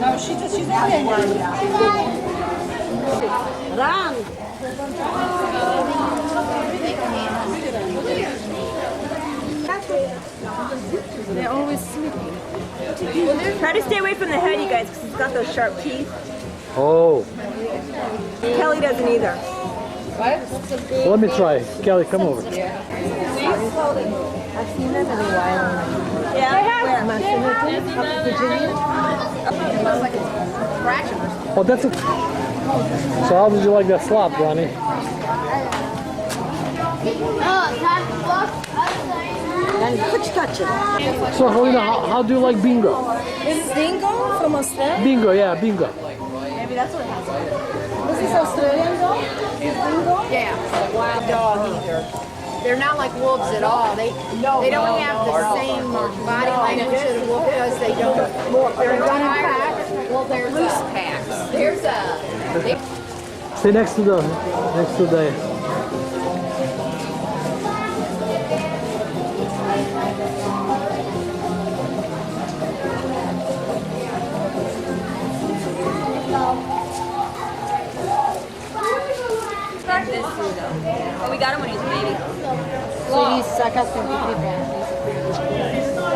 No, she's Alien. Run. They're always sleeping. Try to stay away from the head, you guys, because it's got those sharp teeth. Oh. Kelly doesn't either. Well, let me try. Kelly, come over. I've seen them in a while. Yeah? Oh, that's it. So how did you like that slop, Ronnie? So Helena, how do you like bingo? Is it Dingo from Australia? Bingo, yeah, bingo. Maybe that's what it has. Is this Australian dog? Is Dingo? Yeah. Wild dog either. They're not like wolves at all. They don't have the same body language as a wolf because they don't. They're not in packs. Well, they're loose packs. There's a. Stay next to the Like this too, though. But we got him when he was a baby. So he's sarcastically bad.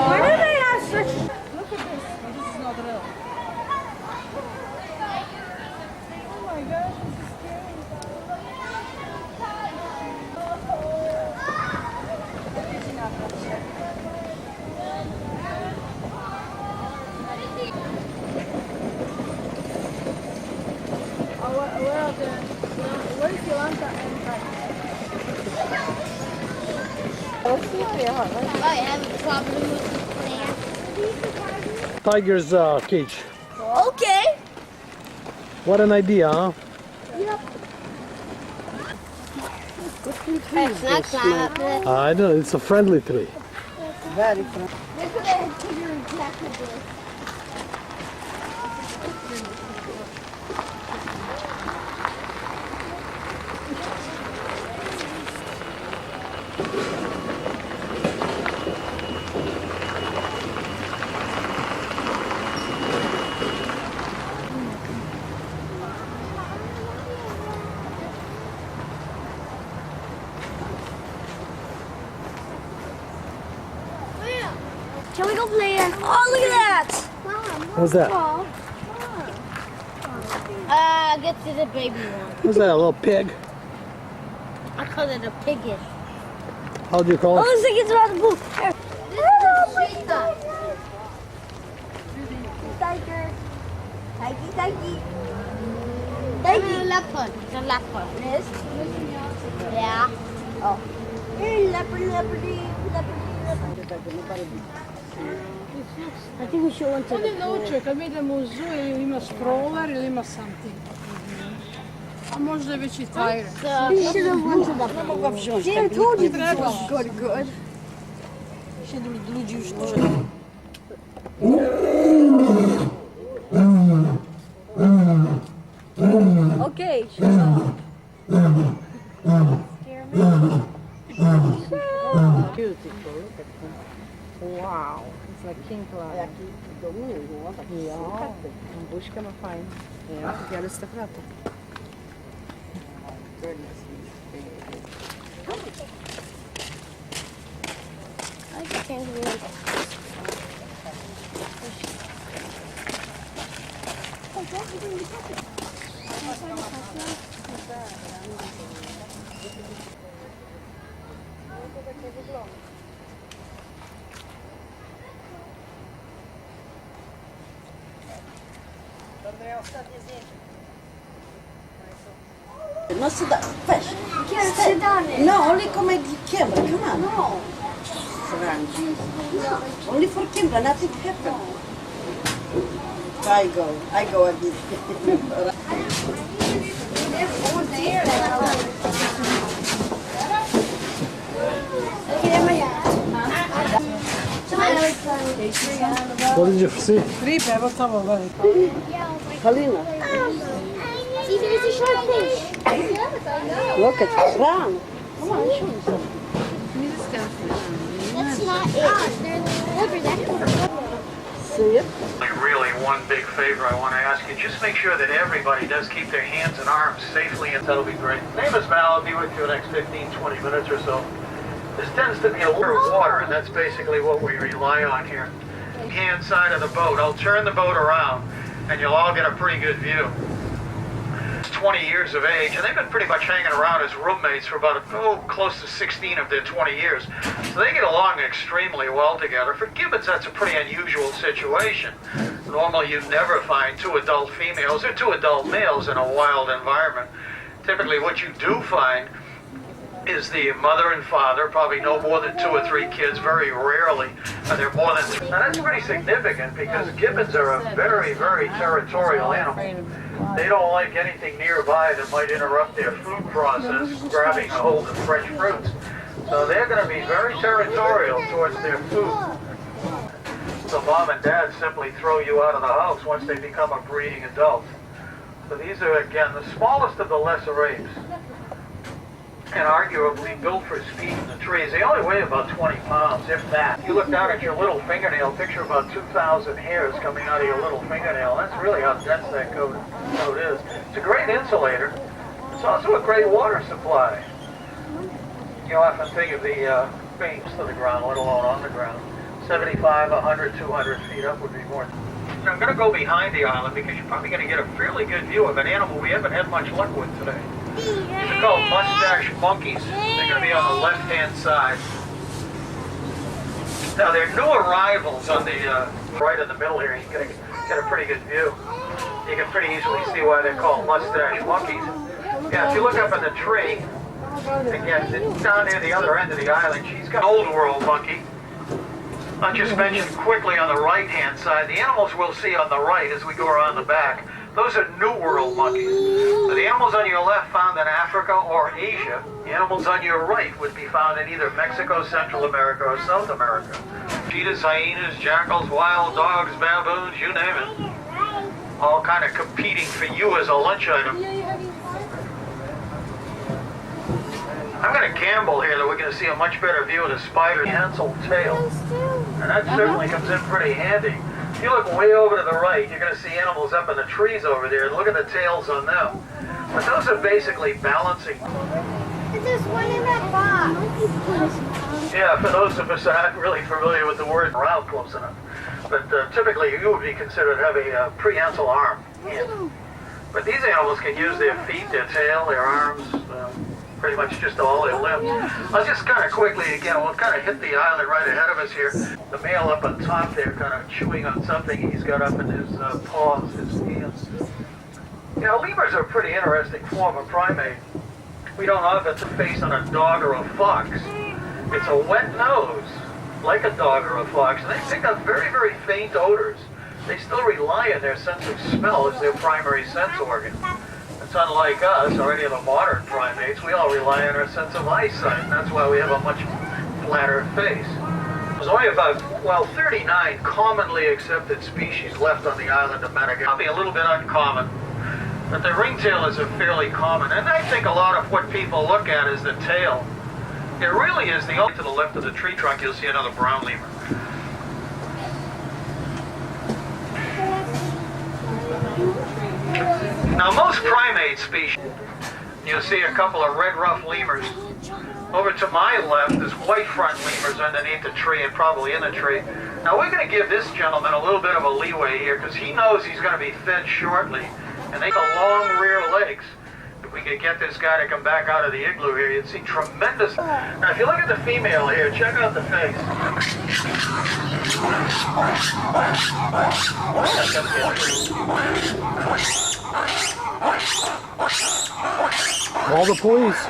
Where do they have such... Look at this. This is not real. Oh my gosh, this is scary. Where is Yolanda and tiger's cage. Okay. What an idea, huh? It's not climb up there. I know, it's a friendly tree. Very friendly. Look at that figure exactly this. Can we go play it? Oh, look at that! What's that? Get to the baby one. What's that, a little pig? I call it a piggish. How do you call Oh, it? looks like it's about to move. This is a cheetah. Tiger. Tiger, tiger. It's a leopard. It's a leopard. This? Yeah. Oh. Hey, leopard, leopardy, leopardy, leopardy. I think we should want to. Ovdje naučio, kad mi idemo u zoo ili ima stroller ili ima something. A možda je već i tajre. We should have went to the. See, I told you Treba. good, good. Okay, shut up. Beautiful, look at them. Wow, it's like king cloud. Ja, buškama fajn. Ja, htjeli ste vrata. I can't believe No, sit down. Fish. Can't sit down there. No, only come at the camera. Come on. No. Only for camera, nothing happen. I go again. What did you see? Ribe, evo tamo gledaj. Halina, See, there's a shark fish. look at it. Run. Come on, show me something. stuff. That's not it. They're the that's See it? Really, one big favor I want to ask you, just make sure that everybody does keep their hands and arms safely, and that'll be great. Name is Val. I'll be with you the next 15, 20 minutes or so. This tends to be a little water, and that's basically what we rely on here. Hand side of the boat. I'll turn the boat around, and you'll all get a pretty good view. 20 years of age, and they've been pretty much hanging around as roommates for about close to 16 of their 20 years. So they get along extremely well together. For gibbons, that's a pretty unusual situation. Normally, you'd never find two adult females or two adult males in a wild environment. Typically, what you do find is the mother and father, probably no more than 2 or 3 kids, very rarely are there more than 3. Now that's pretty significant because gibbons are a very, very territorial animal. They don't like anything nearby that might interrupt their food process, grabbing a hold of fresh fruits. So they're going to be very territorial towards their food. So mom and dad simply throw you out of the house once they become a breeding adult. So these are, again, the smallest of the lesser apes, and arguably built for speed in the trees. They only weigh about 20 pounds, if that. You look down at your little fingernail, picture about 2,000 hairs coming out of your little fingernail. That's really how dense that coat is. It's a great insulator. It's also a great water supply. You often think of the beams to the ground, let alone on the ground. 75, 100, 200 feet up would be more. Now, I'm going to go behind the island because you're probably going to get a fairly good view of an animal we haven't had much luck with today. These are called mustache monkeys. They're going to be on the left-hand side. Now, they're new arrivals on the right in the middle here. You're going to get a pretty good view. You can pretty easily see why they're called mustache monkeys. Yeah, if you look up in the tree, again, down near the other end of the island, she's got an old world monkey. I'll just mention quickly on the right-hand side, the animals we'll see on the right as we go around the back, those are New World monkeys. So the animals on your left found in Africa or Asia. The animals on your right would be found in either Mexico, Central America, or South America. Cheetahs, hyenas, jackals, wild dogs, baboons, you name it. All kind of competing for you as a lunch item. I'm going to gamble here that we're going to see a much better view of the spider's prehensile tail. And that certainly comes in pretty handy. If you look way over to the right, you're going to see animals up in the trees over there. And look at the tails on them. But those are basically balancing. There's one in that box. Yeah, for those of us that aren't really familiar with the word around close enough. But typically you would be considered to have a prehensile arm. Yeah. But these animals can use their feet, their tail, their arms, pretty much just all their limbs. I'll just kind of quickly, again, we'll kind of hit the island right ahead of us here. The male up on top there kind of chewing on something he's got up in his paws, his hands. You know, lemurs are a pretty interesting form of primate. We don't often see a face on a dog or a fox. It's a wet nose, like a dog or a fox, and they pick up very, very faint odors. They still rely on their sense of smell as their primary sense organ. It's unlike us, or any of the modern primates. We all rely on our sense of eyesight, and that's why we have a much flatter face. There's only about, 39 commonly accepted species left on the island of Madagascar. Probably a little bit uncommon, but the ringtail is a fairly common. And I think a lot of what people look at is the tail. It really is the only. To the left of the tree trunk, you'll see another brown lemur. Now, most primate species, you'll see a couple of red ruff lemurs. Over to my left is white front lemurs underneath the tree and probably in the tree. Now, we're going to give this gentleman a little bit of a leeway here because he knows he's going to be fed shortly. And they got long rear legs. If we could get this guy to come back out of the igloo here, you'd see tremendous. Now, if you look at the female here, check out the face. Call the police.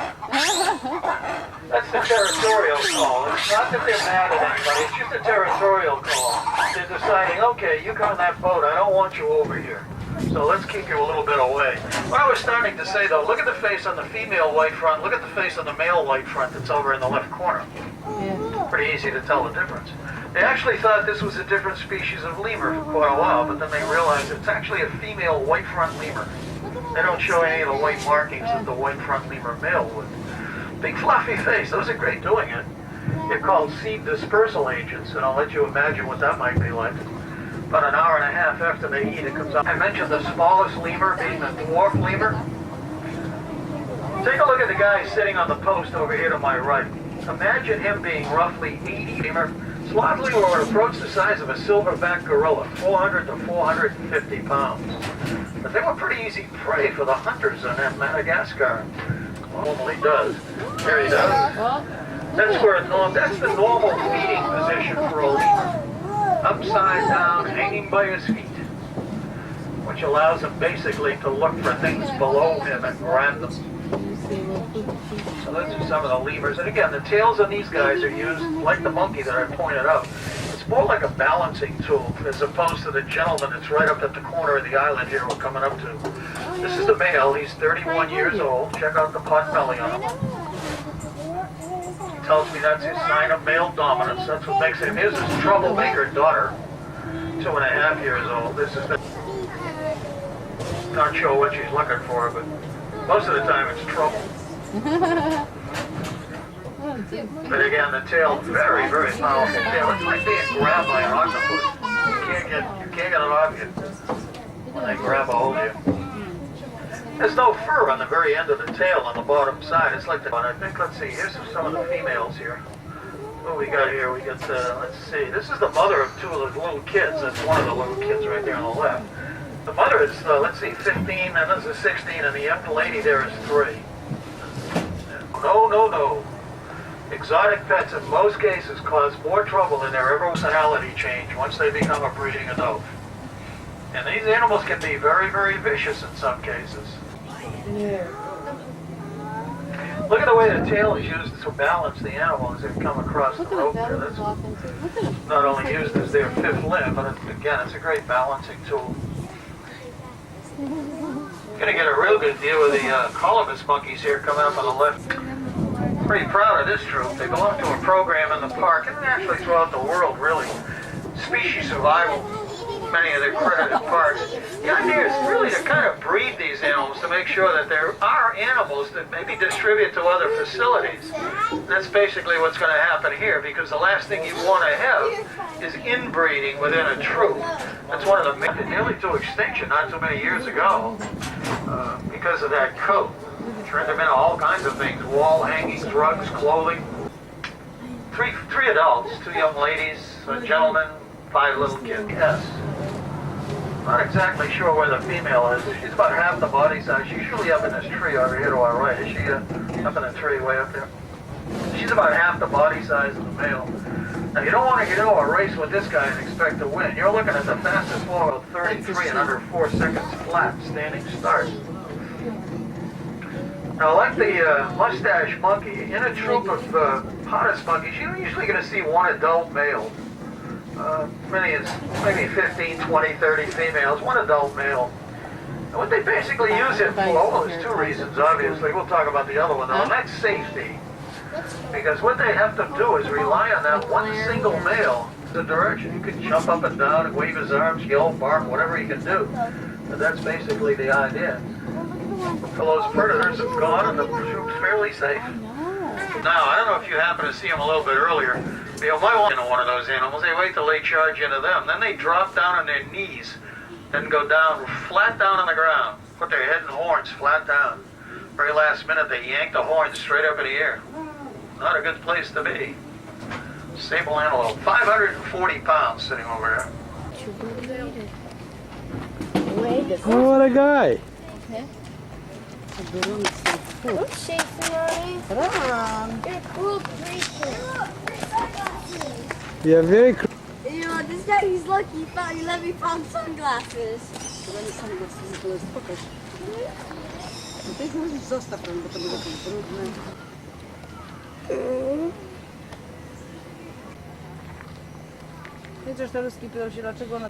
That's the territorial call. It's not that they're mad at anybody. It's just a territorial call. They're deciding, okay, you come in that boat. I don't want you over here. So let's keep you a little bit away. What I was starting to say, though, look at the face on the female white front. Look at the face on the male white front that's over in the left corner. Yeah. Pretty easy to tell the difference. They actually thought this was a different species of lemur for quite a while, but then they realized it's actually a female white front lemur. They don't show any of the white markings that the white front lemur male would. Big fluffy face. Those are great doing it. If They're called seed dispersal agents, and I'll let you imagine what that might be like. About an hour and a half after they eat, it comes out. I mentioned the smallest lemur being the dwarf lemur. Take a look at the guy sitting on the post over here to my right. Imagine him being roughly 80 lemur. Sloth lemur would approach the size of a silverback gorilla, 400 to 450 pounds. But they were pretty easy prey for the hunters in Madagascar. Normally does. There he does. That's where that's the normal feeding position for a lemur. Upside down, hanging by his feet, which allows him basically to look for things below him and grab them. So those are some of the lemurs. And again, the tails on these guys are used, like the monkey that I pointed out. It's more like a balancing tool as opposed to the gentleman that's right up at the corner of the island here we're coming up to. This is the male. He's 31 years old. Check out the pot belly on him. Tells me that's his sign of male dominance. That's what makes him. Here's his troublemaker daughter, 2.5 years old. This is the, not sure what she's looking for, but most of the time it's trouble. But again, the tail, very, very powerful tail. It's like being grabbed by an octopus. You can't get it off you when they grab a hold of you. There's no fur on the very end of the tail on the bottom side. It's like the one. I think, let's see, here's some of the females here. What we got here? We got, let's see, this is the mother of 2 of the little kids. That's one of the little kids right there on the left. The mother is, let's see, 15, and this is 16, and the young lady there is 3. No. Exotic pets in most cases cause more trouble in their personality change once they become a breeding adult. And these animals can be very, very vicious in some cases. Look at the way the tail is used to balance the animal as they come across the rope there. That's not only used as their 5th limb, but again, it's a great balancing tool. Going to get a real good view of the colobus monkeys here coming up on the left. Pretty proud of this troop. They belong to a program in the park, and actually throughout the world, really. Species survival. Many of the accredited parks. The idea is really to kind of breed these animals to make sure that there are animals that maybe distribute to other facilities. And that's basically what's going to happen here, because the last thing you want to have is inbreeding within a troop. That's one of the nearly to extinction not too many years ago because of that coat. Turned them into all kinds of things: wall hangings, rugs, clothing. Three adults, 2 young ladies, a gentleman, 5 little kids. Yes. Not exactly sure where the female is. She's about half the body size. She's usually up in this tree over here to our right. Is she up in the tree way up there? She's about half the body size of the male. Now you don't want to get into a race with this guy and expect to win. You're looking at the fastest fall of 33 in under 4 seconds flat, standing start. Now, like the mustache monkey, in a troop of Potus monkeys, you're usually going to see 1 adult male. Maybe 15, 20, 30 females, 1 adult male. And what they basically use it for, well, there's 2 reasons, obviously. We'll talk about the other one, though, and that's safety. Because what they have to do is rely on that 1 single male in the direction. You can jump up and down and wave his arms, yell, bark, whatever he can do. But that's basically the idea. So those predators have gone and the troop's fairly safe. Now, I don't know if you happen to see them a little bit earlier. You might want to one of those animals. They wait till they charge into them. Then they drop down on their knees, then go down, flat down on the ground. Put their head and horns flat down. Very last minute, they yank the horns straight up in the air. Not a good place to be. Sable antelope, 540 pounds sitting over there. Oh, what a guy. Don't shake, Mommy. You're a cool creature. Yeah, very cool. You know, this guy, he's lucky. He let me found sunglasses. Wiecie, te ruski pytał się, dlaczego one...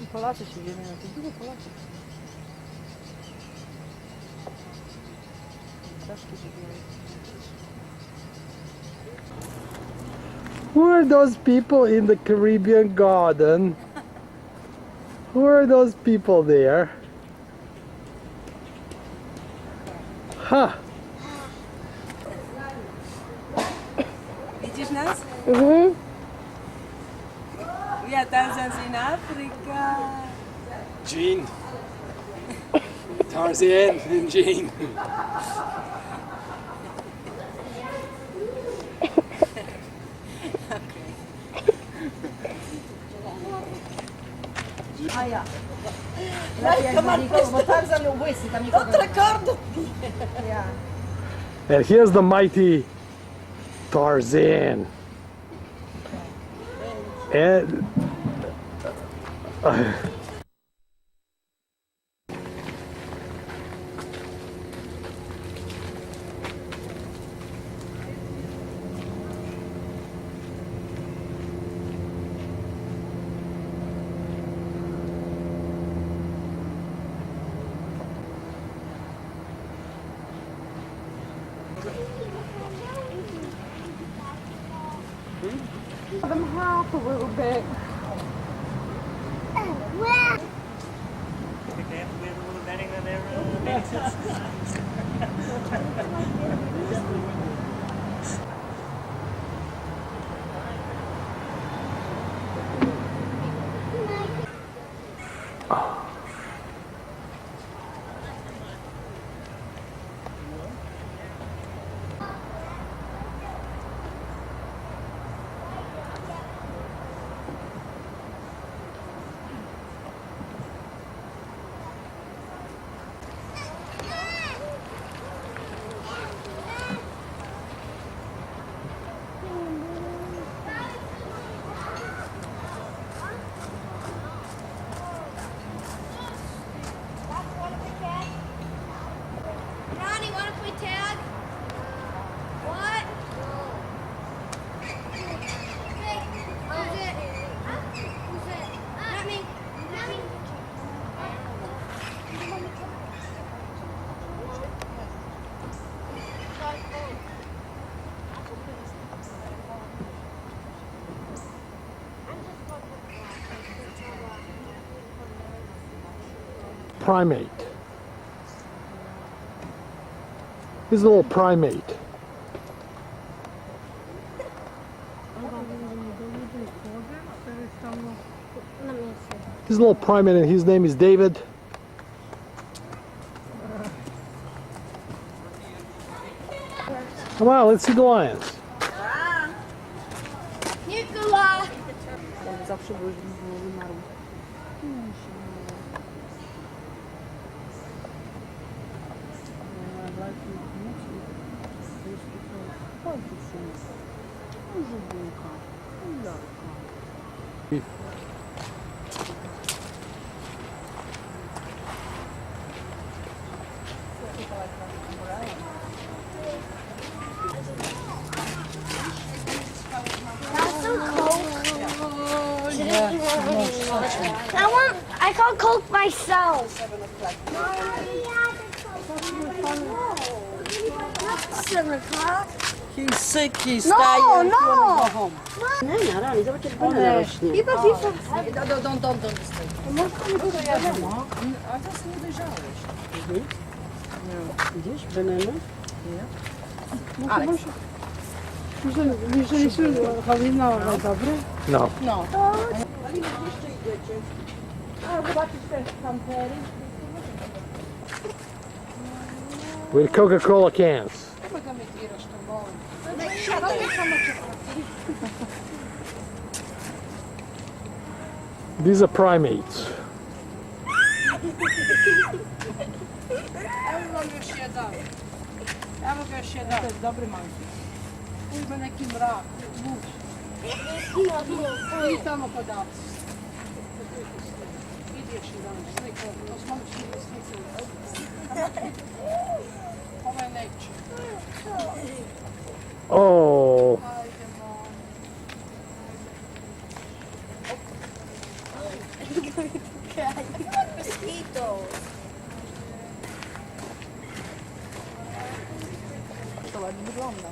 I Polacy się wiemy, to dużo Polaków. Straszki się wiemy. Who are those people in the Caribbean garden? Who are those people there? Huh. business? Mhm. We have thousands in Africa. Gene. Tarzan and Gene. And here's the mighty Tarzan. And Let them hop a little bit. Ronnie, wanna play tag? What? Hey, who's it? Who's it? Not me. Not me. primate. He's a little primate. He's a little primate and his name is David. Come on, let's see the lions. Nicola! I call Coke myself. Not 7 o'clock. He's sick, he's No, tired, no. he wanna go home. Nie, Rani, zobacz jak banana rośnie. Widzisz, banana? Jeżeli są Halina, dobre? No. With Coca-Cola cans. These are primates. Evo vam još jedan. Evo ga još jedan. To je dobri manki. Tu ima neki mrak, vuk. I tamo kod Apsu. Vidješ jedan sliku, to smo sliku. Ovo je neće. Oh. To ładnie wygląda.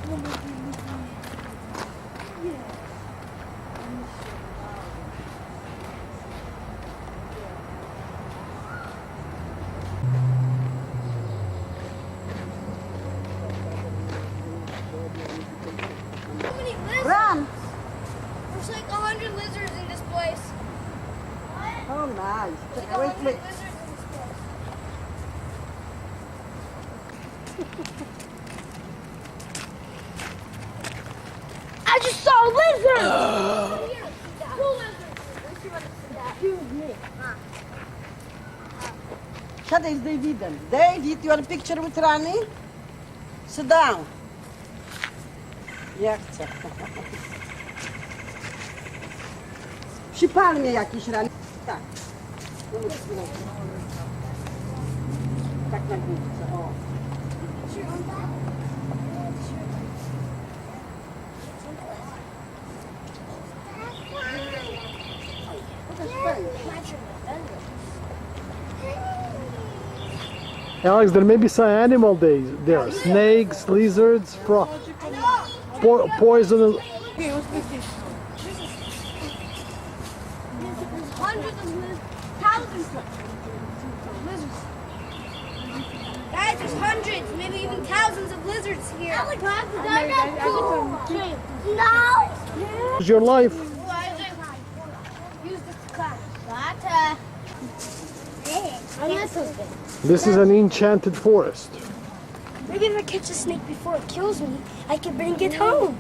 How many lizards? Run! There's like 100 lizards in this place. Oh, nice. Like Wait, 100 wait. lizards in this place. I just saw a lizard! Here, two lizards. Let's see what it's that. Excuse me. Cadê is David? David, you want a picture with Rani? Sit down. Jak chcę. Przy palmie jakiś Rani. Tak. Tak na główce, o. Alex, there may be some animal days there. Snakes, lizards, poison. Hundreds of lizards. Thousands of lizards. Guys, there's hundreds, maybe even thousands of lizards here. No! It's your life. Use this to climb. This is an enchanted forest. Maybe if I catch a snake before it kills me, I can bring it home.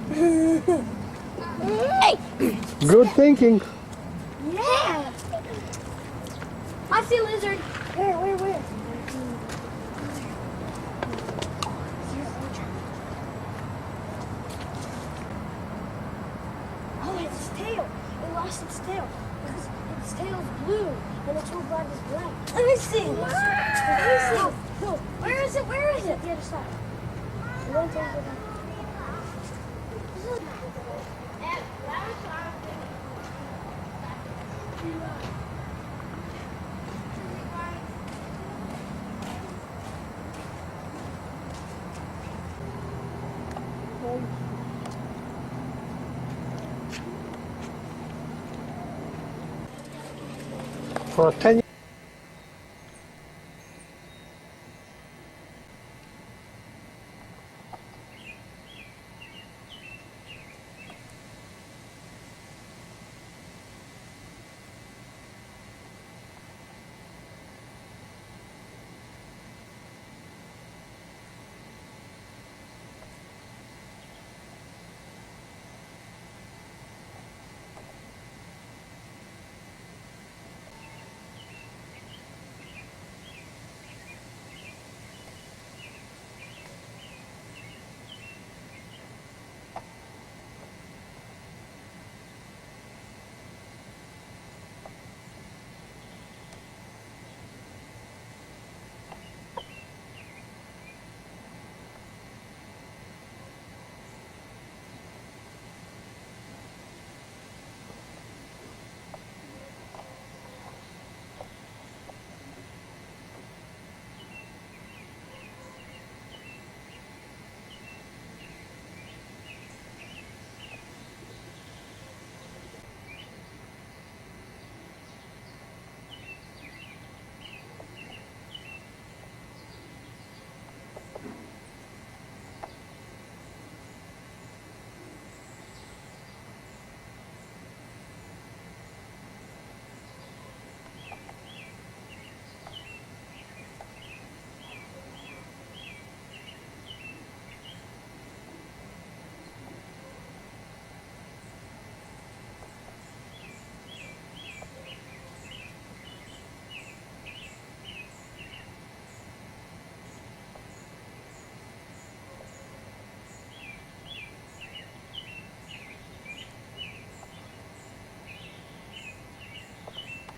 Hey! Good thinking. Yeah! I see a lizard. Where? Oh, it's its tail. It lost its tail. Because its tail's blue and its whole body's black. Let me see. No. Where is it? The other side. One thing. For 10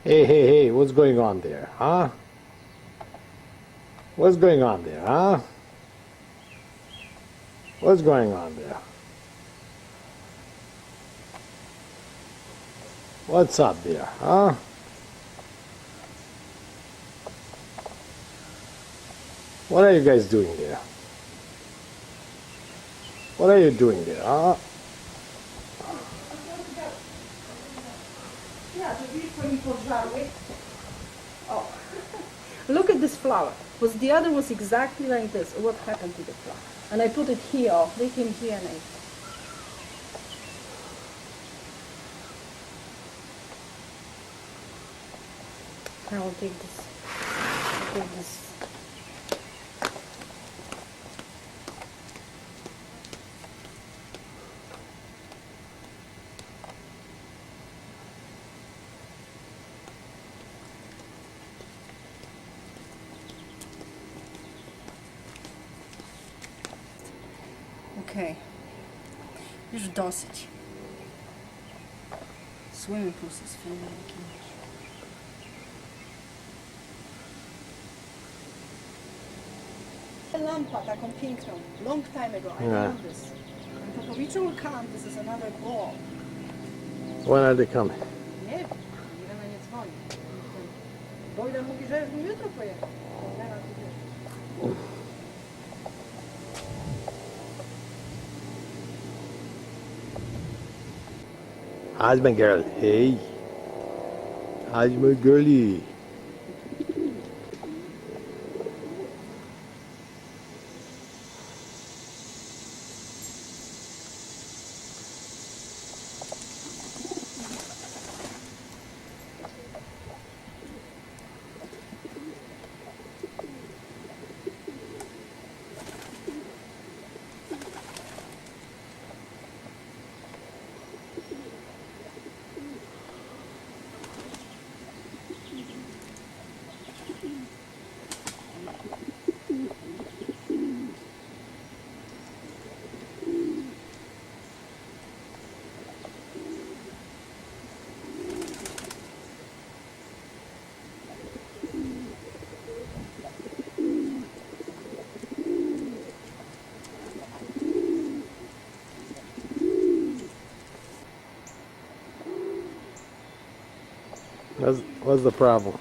Hey, what's going on there, huh? What's going on there, huh? What's going on there? What's up there, huh? What are you guys doing there? What are you doing there? Huh? Oh, look at this flower. Was the other was exactly like this. What happened to the flower? And I put it here. They came here and I will take this. Take this. Okej. Już dosyć. Swimming pool is filmmaking. Lampa taką piękną. Long time ago. I Yeah. love this. And Popovici will come. This is another ball. When are they coming? Nie wiem. Irena nie dzwoni. Wojda mówi, że jutro pojedzie. Zaraz tu wiesz. How's my girl? Hey. How's my girlie? What's the problem?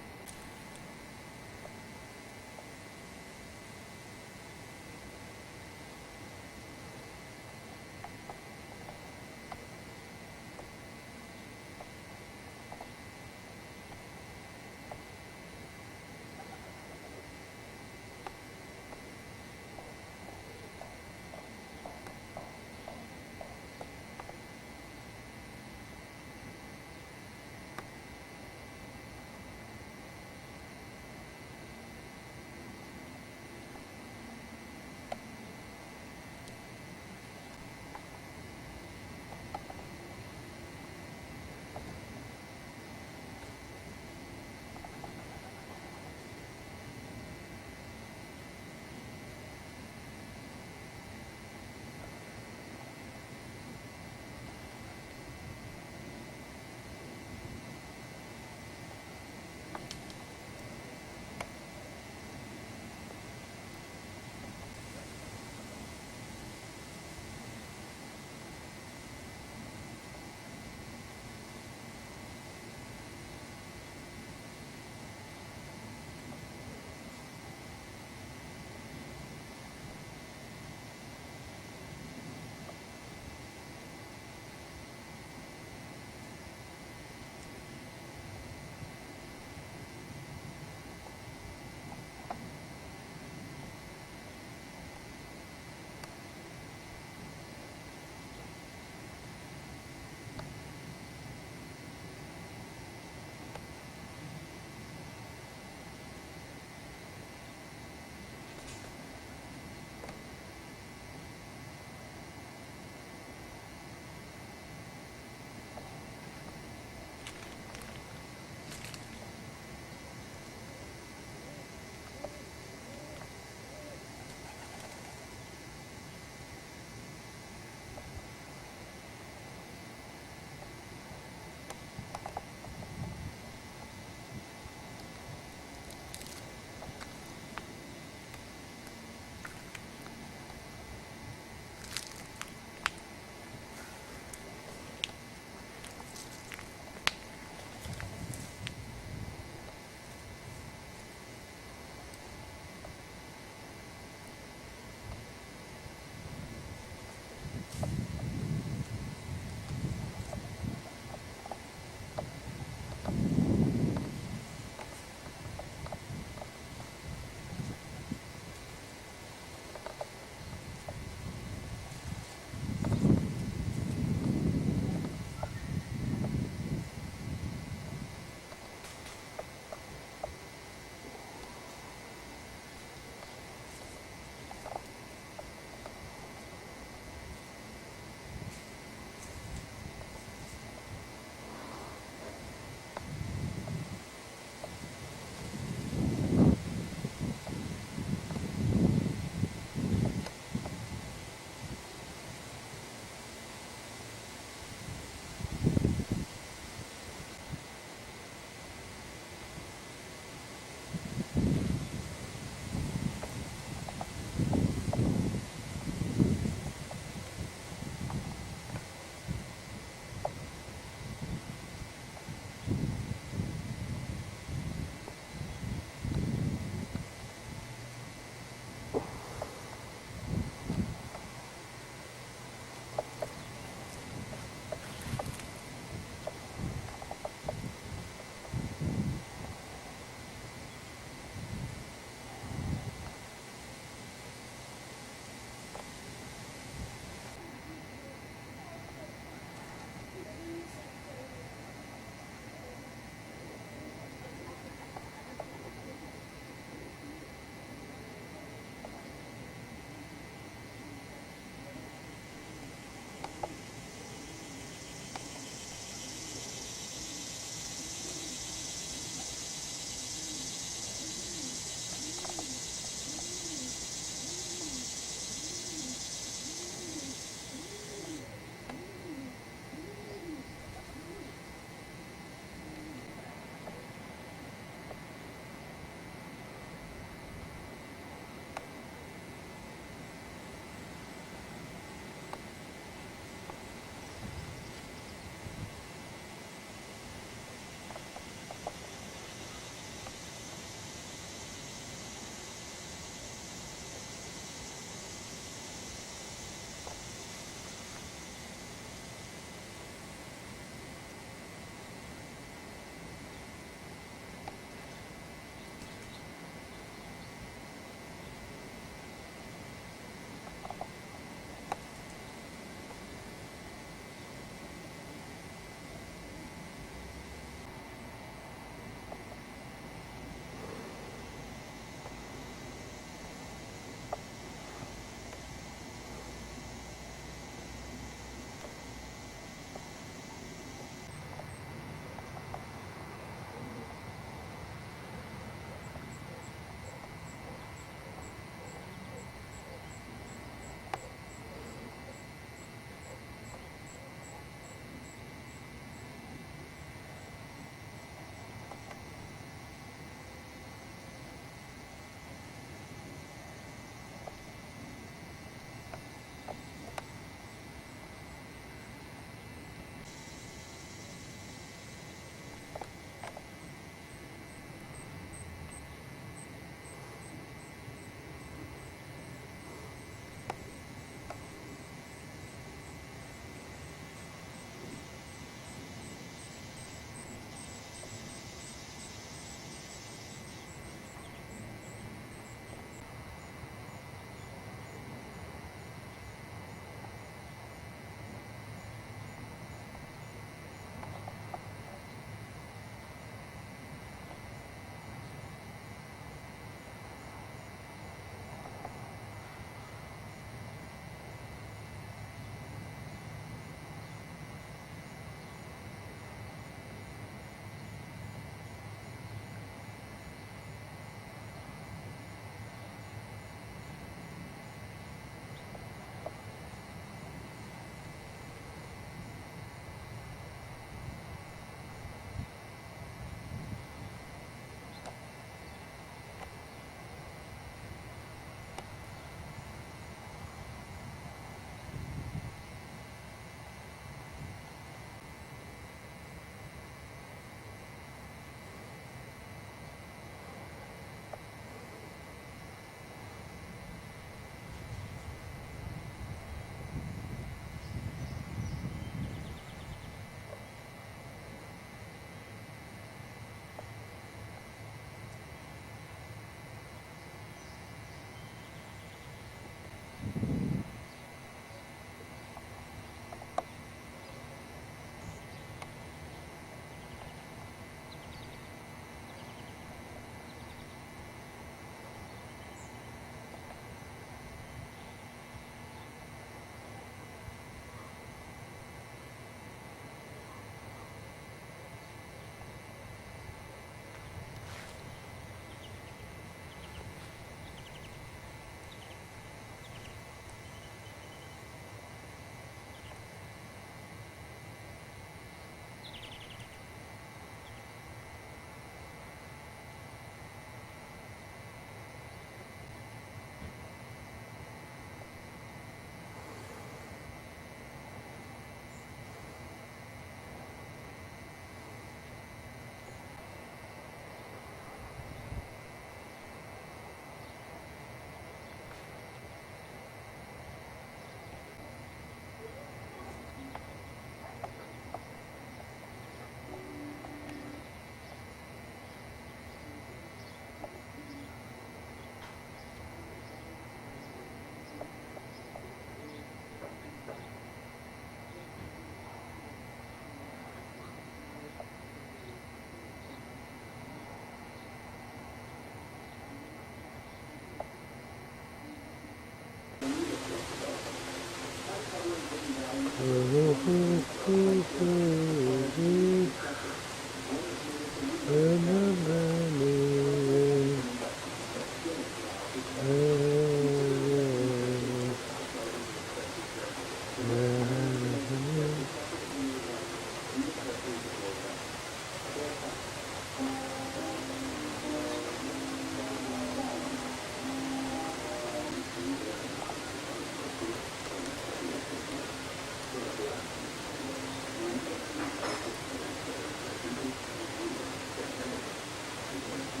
How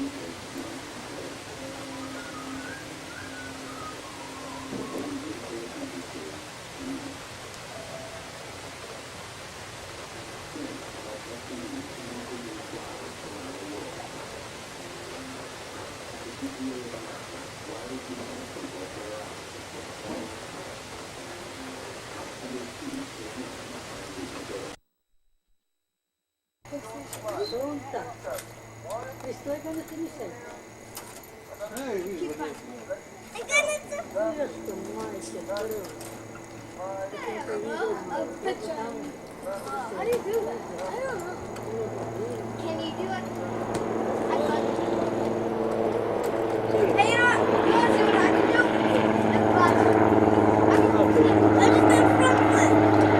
do you do that? I don't know. Can you do it? I thought. Hey, you want to see what I can do? I can do front flip.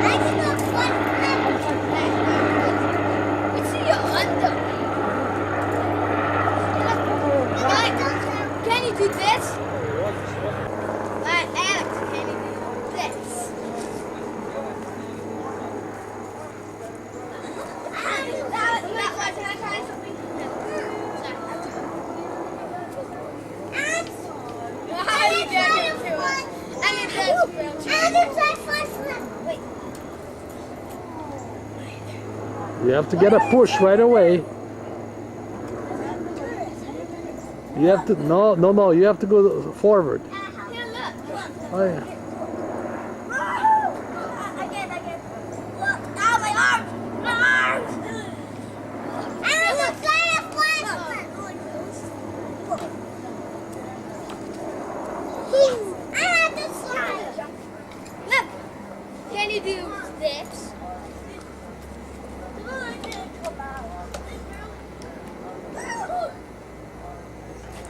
I can do front flip. It's your under. Can you do this? Alex, can you do this? You have to get a push right away. You have to, no, you have to go forward. Oh, yeah. Again. Look, ah, my arms! My arms! And I'm trying to flash. I have to slide. Look, can you do this?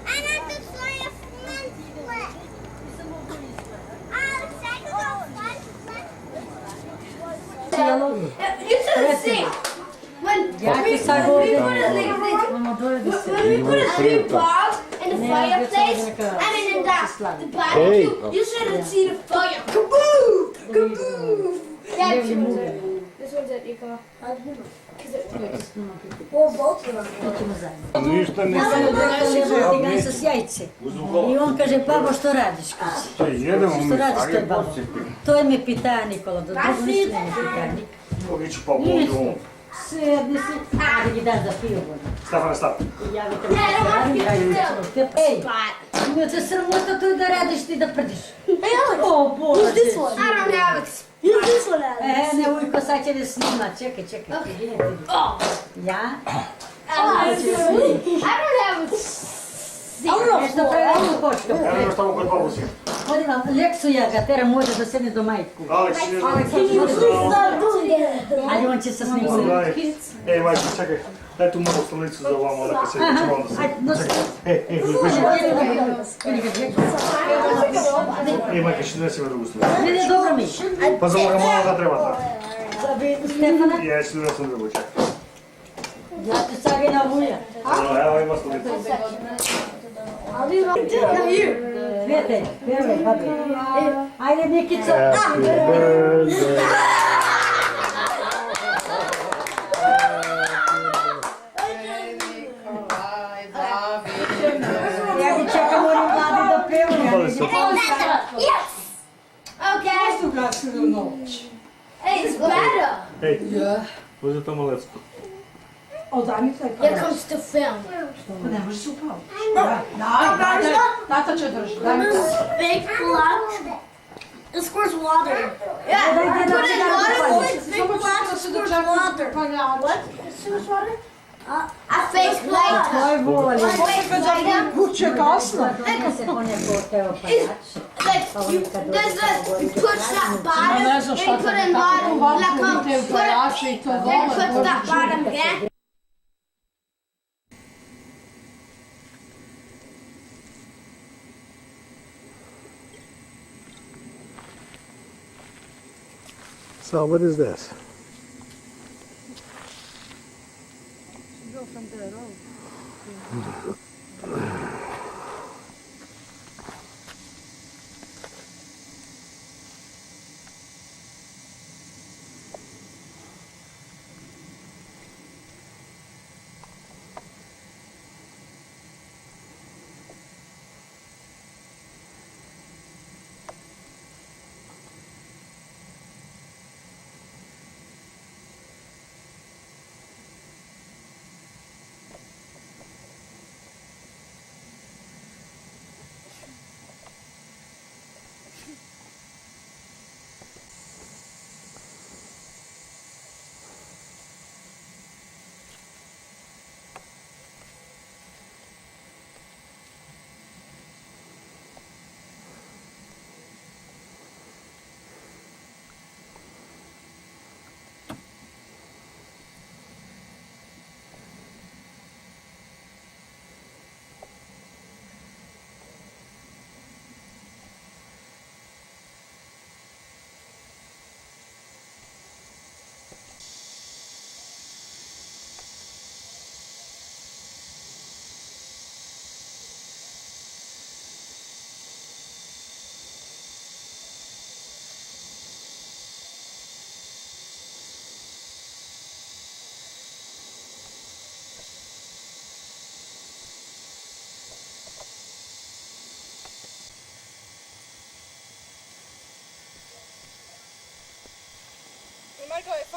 And I have to slide a front flip. You should see. When we put it three balls in the fireplace and then in the barbecue, you shouldn't see the fire. Kaboom! Kaboom! Yeah, this one's at your car. Or both of them. Ništa ne Tigan sa sjajce. I on kaže, babo, što radiš? Kaže. Što radiš to je babo? To je me pitanje, Nikola, do drugo ništa ne pitanje. Mogiću pa budu. Sedni si, a da gi daš da piju vodu. Stefane, stav. Ja vi te ej, ima te sramota to da radiš ti da prdiš. O, Bože. Use this one. I don't have it. Use this one, Alex. Ne, Ujko, sad će da snima. Čekaj. Ja? I don't have it. Nešto pravi počka. Evo još tamo kod babusi. Vodim vam leksu ja ga, tera može da sedne do majku. Aleks, Ali on će sa snimom. Ej, majko, čekaj. Daj tu malu stolicu za ovamo, da se ćemo onda se. Ajde, nosi. Ej, majka, što nesi me drugu stolicu. Ne, dobro mi. Pa za ovoga malo da treba tako. Stefana? Ja ću da sam drugu, čekaj. Ja ću sad ga navuja. Evo ima stolicu. Gledaj, veruj, babi. Ajde, Nikico. Happy birthday. Ja bi čekam onim vladi da pevaju. Yes. Okay. Hey, it's better. Ej, uzeti tamo lecku. Here comes the film. Ne može se upao. Tata će držati. Big block. It squirts water. Yeah, put in water. Big block squirts water. What? Squirts water? A fake light. To je voli. Kuće kasno. Neka se poneko teo pajač. There's a push that bottom Ne and znam you šta put te in bottom. tako Like te put upajače i to then vole. put that bottom again. So what is this?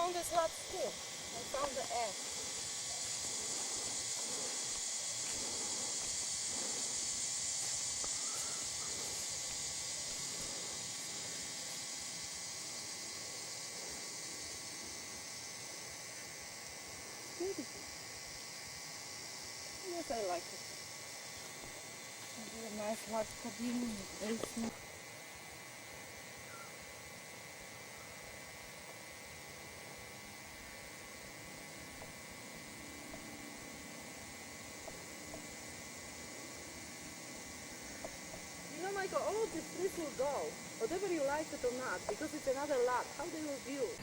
found this lot still. I found the egg. Yes, I like it. A nice large cabin with basement. You know, Michael, all of this will go, whatever you like it or not, because it's another lot. How they will view it?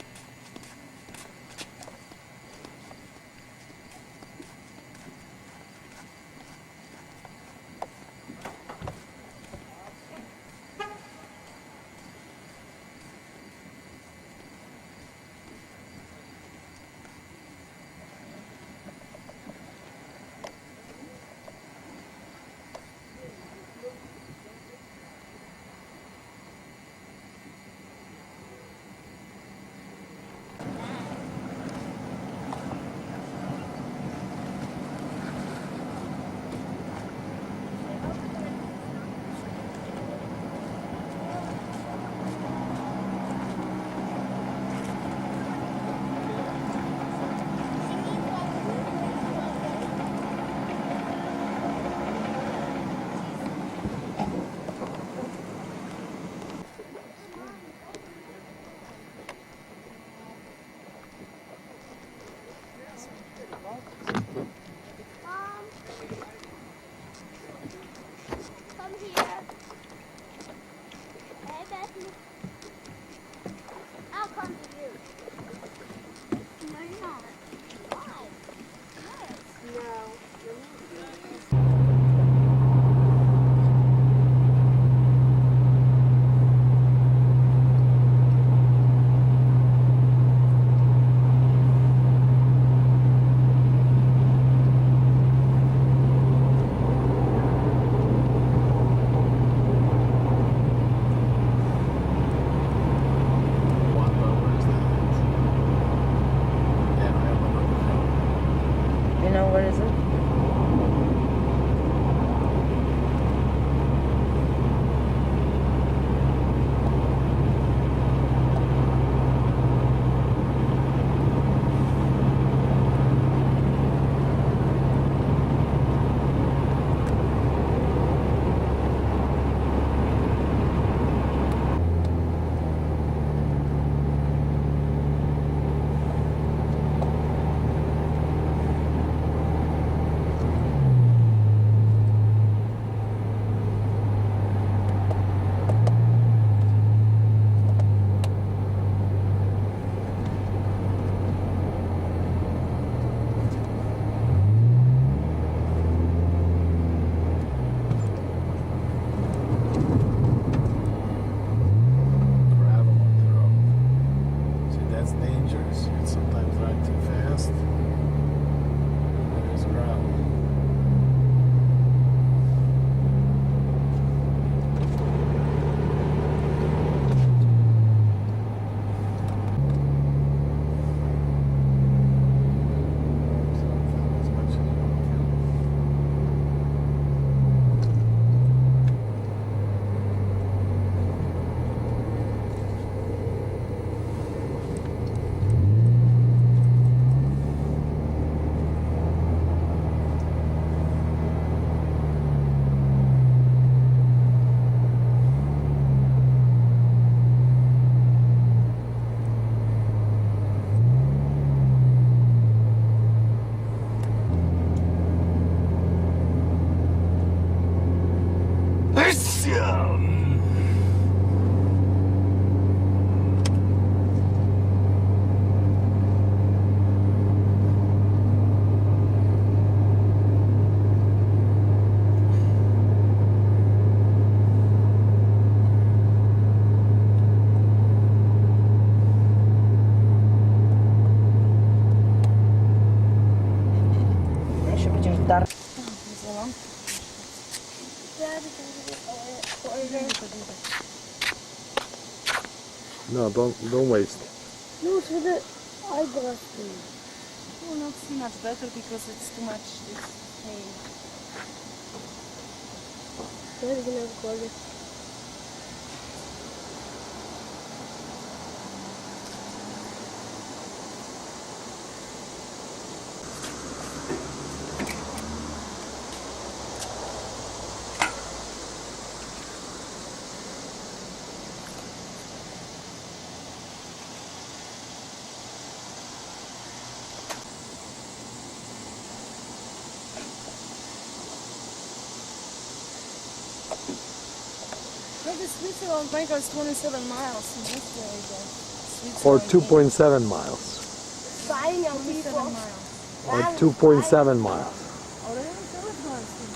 Mom, come here. Hey, Bethany. I'll come to you. No, you're not. Why? Yes. No. You know what is it? Gravel on the road. See, that's dangerous. You can sometimes ride too fast. There's gravel. As much as you want to. Jeszcze będziesz dar. No, don't waste. No, it's with it. I got you. Will not see much better because it's too much. It's pain. There's gonna call it. Maybe Switzerland bank is 27 miles. And that's where I guess. Or Switzerland 2.7 miles. Fighting on 27 people. miles. Or 2.7 miles. Ahora ya no sé lo que hacer.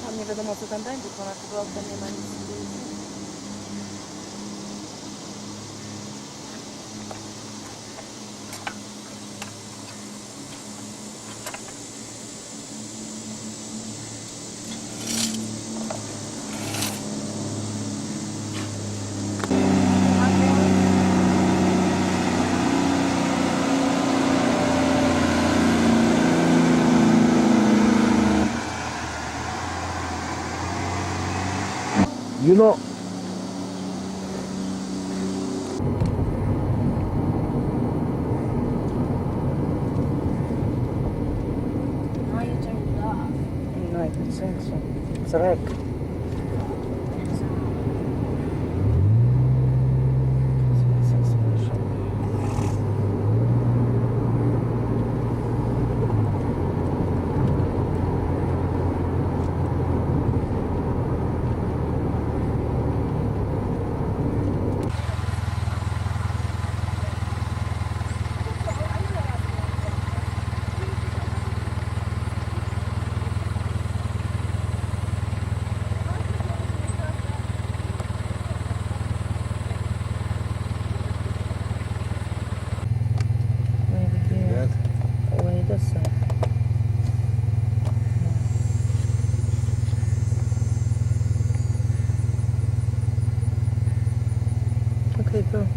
A nie wiadomo co tam będzie, ponad rok nie ma nic. You know, Now you turn it off. No, I don't think so. It's wreck. Maybe here. Wait a sec. Okay, go.